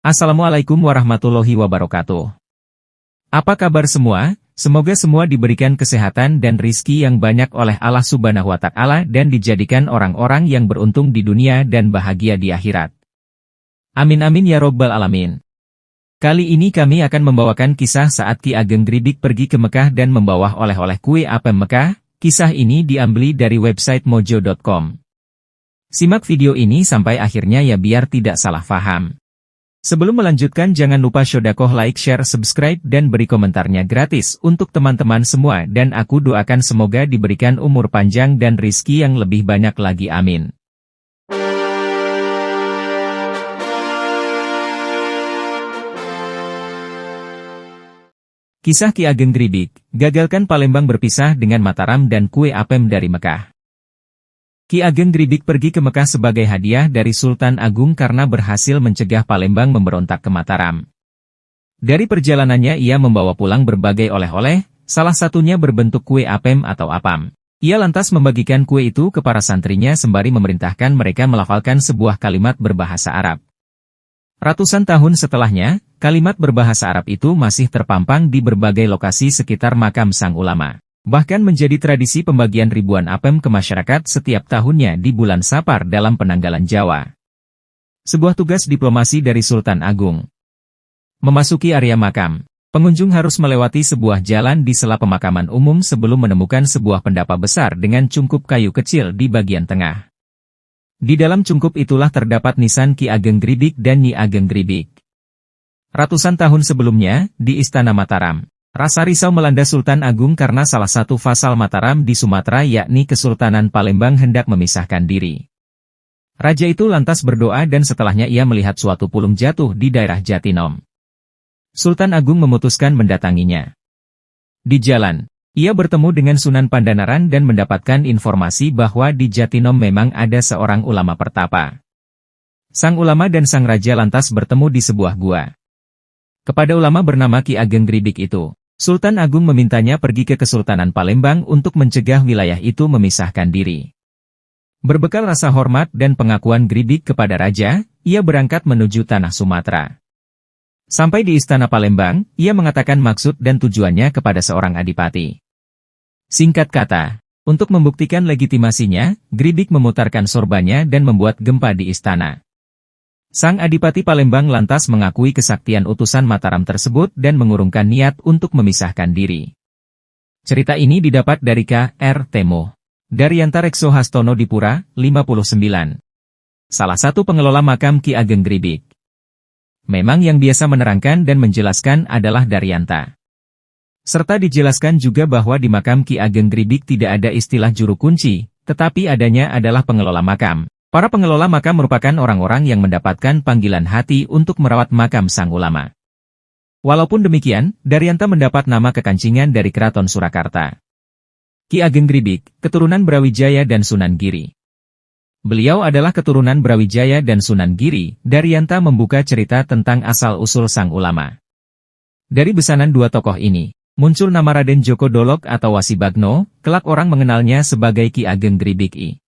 Assalamualaikum warahmatullahi wabarakatuh. Apa kabar semua? Semoga semua diberikan kesehatan dan rizki yang banyak oleh Allah Subhanahu wa Ta'ala dan dijadikan orang-orang yang beruntung di dunia dan bahagia di akhirat. Amin amin ya robbal alamin. Kali ini kami akan membawakan kisah saat Ki Ageng Gribik pergi ke Mekah dan membawa oleh-oleh kue apem Mekah. Kisah ini diambil dari website mojo.com. Simak video ini sampai akhirnya ya biar tidak salah paham. Sebelum melanjutkan jangan lupa sodakoh like, share, subscribe, dan beri komentarnya gratis untuk teman-teman semua dan aku doakan semoga diberikan umur panjang dan rizki yang lebih banyak lagi amin. Kisah Ki Ageng Gribik, gagalkan Palembang berpisah dengan Mataram dan kue apem dari Mekah. Ki Ageng Gribik pergi ke Mekah sebagai hadiah dari Sultan Agung karena berhasil mencegah Palembang memberontak ke Mataram. Dari perjalanannya ia membawa pulang berbagai oleh-oleh, salah satunya berbentuk kue apem atau apam. Ia lantas membagikan kue itu ke para santrinya sembari memerintahkan mereka melafalkan sebuah kalimat berbahasa Arab. Ratusan tahun setelahnya, kalimat berbahasa Arab itu masih terpampang di berbagai lokasi sekitar makam sang ulama. Bahkan menjadi tradisi pembagian ribuan apem ke masyarakat setiap tahunnya di bulan Sapar dalam penanggalan Jawa. Sebuah tugas diplomasi dari Sultan Agung. Memasuki area makam, pengunjung harus melewati sebuah jalan di sela pemakaman umum sebelum menemukan sebuah pendapa besar dengan cungkup kayu kecil di bagian tengah. Di dalam cungkup itulah terdapat nisan Ki Ageng Gribik dan Nyi Ageng Gribik. Ratusan tahun sebelumnya, di Istana Mataram, rasa risau melanda Sultan Agung karena salah satu fasal Mataram di Sumatera yakni Kesultanan Palembang hendak memisahkan diri. Raja itu lantas berdoa dan setelahnya ia melihat suatu pulung jatuh di daerah Jatinom. Sultan Agung memutuskan mendatanginya. Di jalan, ia bertemu dengan Sunan Pandanaran dan mendapatkan informasi bahwa di Jatinom memang ada seorang ulama pertapa. Sang ulama dan sang raja lantas bertemu di sebuah gua. Kepada ulama bernama Ki Ageng Gribik itu, Sultan Agung memintanya pergi ke Kesultanan Palembang untuk mencegah wilayah itu memisahkan diri. Berbekal rasa hormat dan pengakuan Gribik kepada raja, ia berangkat menuju tanah Sumatera. Sampai di Istana Palembang, ia mengatakan maksud dan tujuannya kepada seorang adipati. Singkat kata, untuk membuktikan legitimasinya, Gribik memutarkan sorbannya dan membuat gempa di istana. Sang Adipati Palembang lantas mengakui kesaktian utusan Mataram tersebut dan mengurungkan niat untuk memisahkan diri. Cerita ini didapat dari K.R. Temo. Daryanto Rekso Hastono Dipura, 59. Salah satu pengelola makam Ki Ageng Gribik. Memang yang biasa menerangkan dan menjelaskan adalah Daryanto. Serta dijelaskan juga bahwa di makam Ki Ageng Gribik tidak ada istilah juru kunci, tetapi adanya adalah pengelola makam. Para pengelola makam merupakan orang-orang yang mendapatkan panggilan hati untuk merawat makam sang ulama. Walaupun demikian, Daryanto mendapat nama kekancingan dari Keraton Surakarta. Ki Ageng Gribik, keturunan Brawijaya dan Sunan Giri. Beliau adalah keturunan Brawijaya dan Sunan Giri. Daryanto membuka cerita tentang asal-usul sang ulama. Dari besanan dua tokoh ini, muncul nama Raden Djoko Dolok atau Wasi Bagno, kelak orang mengenalnya sebagai Ki Ageng Gribik I.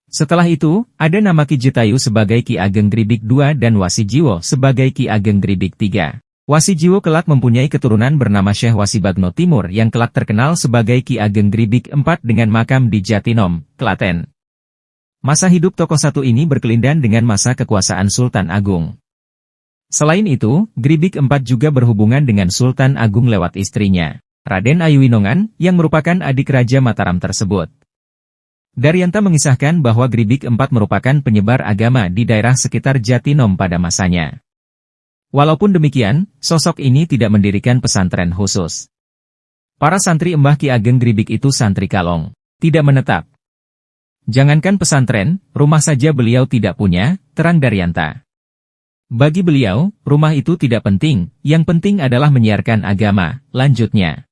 Setelah itu, ada nama Ki Jetayu sebagai Ki Ageng Gribik II dan Wasi Jiwo sebagai Ki Ageng Gribik III. Wasi Jiwo kelak mempunyai keturunan bernama Syekh Wasi Bagno Timur yang kelak terkenal sebagai Ki Ageng Gribik IV dengan makam di Jatinom, Klaten. Masa hidup tokoh satu ini berkelindan dengan masa kekuasaan Sultan Agung. Selain itu, Gribik IV juga berhubungan dengan Sultan Agung lewat istrinya, Raden Ayu Winongan, yang merupakan adik Raja Mataram tersebut. Daryanto mengisahkan bahwa Gribik IV merupakan penyebar agama di daerah sekitar Jatinom pada masanya. Walaupun demikian, sosok ini tidak mendirikan pesantren khusus. Para santri Mbah Ki Ageng Gribik itu santri kalong, tidak menetap. Jangankan pesantren, rumah saja beliau tidak punya, terang Daryanto. Bagi beliau, rumah itu tidak penting, yang penting adalah menyiarkan agama, lanjutnya.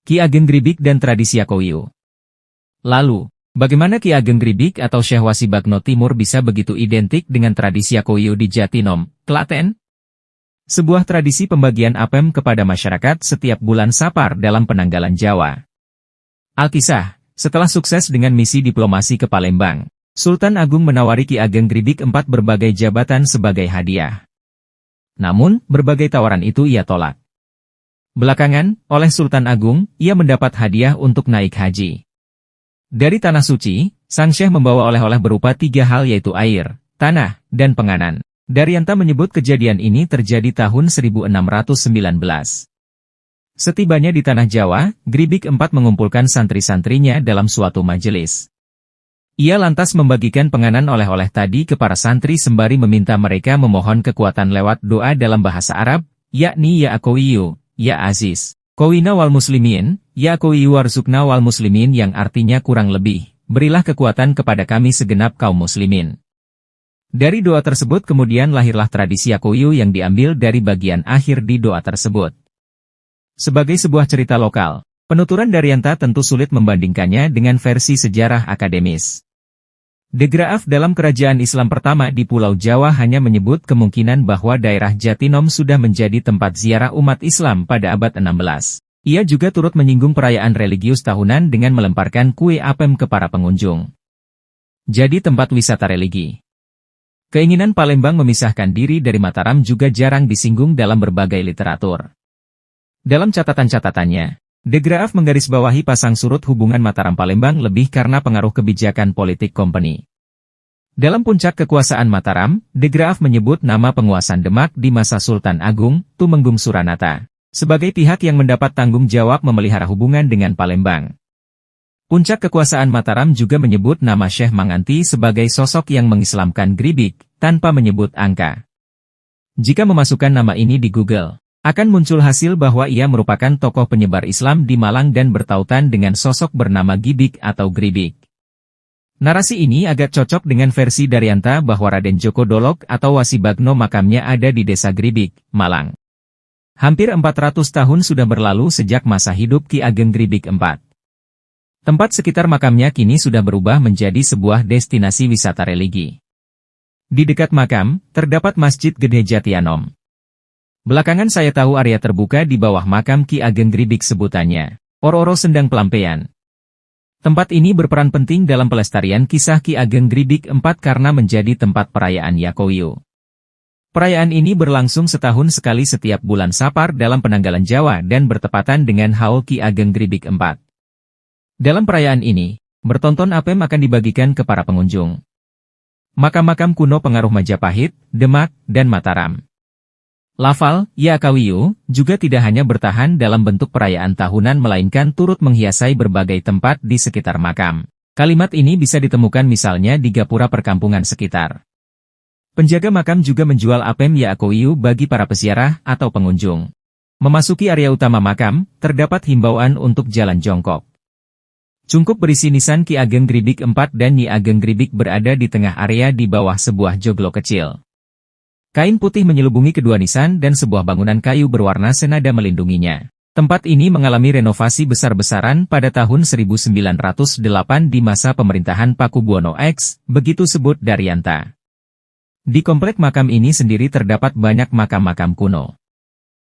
Ki Ageng Gribik dan tradisi Yakowiu. Lalu, bagaimana Ki Ageng Gribik atau Syekh Wasi Bagno Timur bisa begitu identik dengan tradisi Yakowiu di Jatinom, Klaten? Sebuah tradisi pembagian apem kepada masyarakat setiap bulan Sapar dalam penanggalan Jawa. Alkisah, setelah sukses dengan misi diplomasi ke Palembang, Sultan Agung menawari Ki Ageng Gribik IV berbagai jabatan sebagai hadiah. Namun, berbagai tawaran itu ia tolak. Belakangan, oleh Sultan Agung, ia mendapat hadiah untuk naik haji. Dari Tanah Suci, sang syekh membawa oleh-oleh berupa 3 hal yaitu air, tanah, dan penganan. Daryanta menyebut kejadian ini terjadi tahun 1619. Setibanya di Tanah Jawa, Gribik IV mengumpulkan santri-santrinya dalam suatu majelis. Ia lantas membagikan penganan oleh-oleh tadi ke para santri sembari meminta mereka memohon kekuatan lewat doa dalam bahasa Arab, yakni Ya Qawiyu, Ya Aziz, Qawina wal Muslimin, Ya Qawiyu warzukna wal Muslimin yang artinya kurang lebih, berilah kekuatan kepada kami segenap kaum muslimin. Dari doa tersebut kemudian lahirlah tradisi Ya Qawiyu yang diambil dari bagian akhir di doa tersebut. Sebagai sebuah cerita lokal, penuturan Daryanta tentu sulit membandingkannya dengan versi sejarah akademis. De Graaf dalam kerajaan Islam pertama di Pulau Jawa hanya menyebut kemungkinan bahwa daerah Jatinom sudah menjadi tempat ziarah umat Islam pada abad 16. Ia juga turut menyinggung perayaan religius tahunan dengan melemparkan kue apem ke para pengunjung. Jadi tempat wisata religi. Keinginan Palembang memisahkan diri dari Mataram juga jarang disinggung dalam berbagai literatur. Dalam catatan-catatannya, De Graaf menggarisbawahi pasang surut hubungan Mataram-Palembang lebih karena pengaruh kebijakan politik company. Dalam puncak kekuasaan Mataram, De Graaf menyebut nama penguasaan Demak di masa Sultan Agung, Tumenggung Suranata, sebagai pihak yang mendapat tanggung jawab memelihara hubungan dengan Palembang. Puncak kekuasaan Mataram juga menyebut nama Syekh Manganti sebagai sosok yang mengislamkan Gribik, tanpa menyebut angka. Jika memasukkan nama ini di Google, akan muncul hasil bahwa ia merupakan tokoh penyebar Islam di Malang dan bertautan dengan sosok bernama Gibik atau Gribik. Narasi ini agak cocok dengan versi Daryanta bahwa Raden Djoko Dolok atau Wasibagno makamnya ada di desa Gribik, Malang. Hampir 400 tahun sudah berlalu sejak masa hidup Ki Ageng Gribik IV. Tempat sekitar makamnya kini sudah berubah menjadi sebuah destinasi wisata religi. Di dekat makam, terdapat Masjid Gede Jatianom. Belakangan saya tahu area terbuka di bawah makam Ki Ageng Gribik sebutannya, Ororo Sendang Pelampean. Tempat ini berperan penting dalam pelestarian kisah Ki Ageng Gribik IV karena menjadi tempat perayaan Ya Qawiyu. Perayaan ini berlangsung setahun sekali setiap bulan Sapar dalam penanggalan Jawa dan bertepatan dengan Haul Ki Ageng Gribik IV. Dalam perayaan ini, bertonton apem akan dibagikan ke para pengunjung. Makam-makam kuno pengaruh Majapahit, Demak, dan Mataram. Lafal, Ya Qawiyu, juga tidak hanya bertahan dalam bentuk perayaan tahunan melainkan turut menghiasai berbagai tempat di sekitar makam. Kalimat ini bisa ditemukan misalnya di gapura perkampungan sekitar. Penjaga makam juga menjual apem Ya Qawiyu bagi para peziarah atau pengunjung. Memasuki area utama makam, terdapat himbauan untuk jalan jongkok. Cungkup berisi nisan Ki Ageng Gribik IV dan Nyi Ageng Gribik berada di tengah area di bawah sebuah joglo kecil. Kain putih menyelubungi kedua nisan dan sebuah bangunan kayu berwarna senada melindunginya. Tempat ini mengalami renovasi besar-besaran pada tahun 1908 di masa pemerintahan Pakubuwono X, begitu sebut Daryanta. Di komplek makam ini sendiri terdapat banyak makam-makam kuno.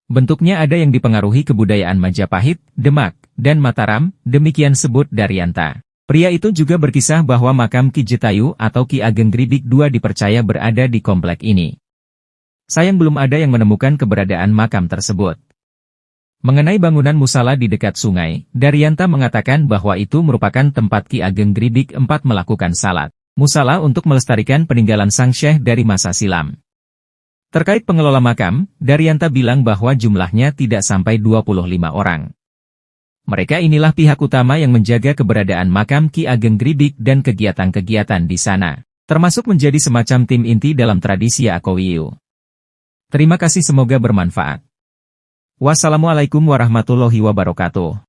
Bentuknya ada yang dipengaruhi kebudayaan Majapahit, Demak, dan Mataram, demikian sebut Daryanta. Pria itu juga berkisah bahwa makam Ki Jetayu atau Ki Ageng Gribik II dipercaya berada di komplek ini. Sayang belum ada yang menemukan keberadaan makam tersebut. Mengenai bangunan musala di dekat sungai, Daryanta mengatakan bahwa itu merupakan tempat Ki Ageng Gribik IV melakukan salat musala untuk melestarikan peninggalan sang syekh dari masa silam. Terkait pengelola makam, Daryanta bilang bahwa jumlahnya tidak sampai 25 orang. Mereka inilah pihak utama yang menjaga keberadaan makam Ki Ageng Gribik dan kegiatan-kegiatan di sana, termasuk menjadi semacam tim inti dalam tradisi Ya Qawiyu. Terima kasih, semoga bermanfaat. Wassalamualaikum warahmatullahi wabarakatuh.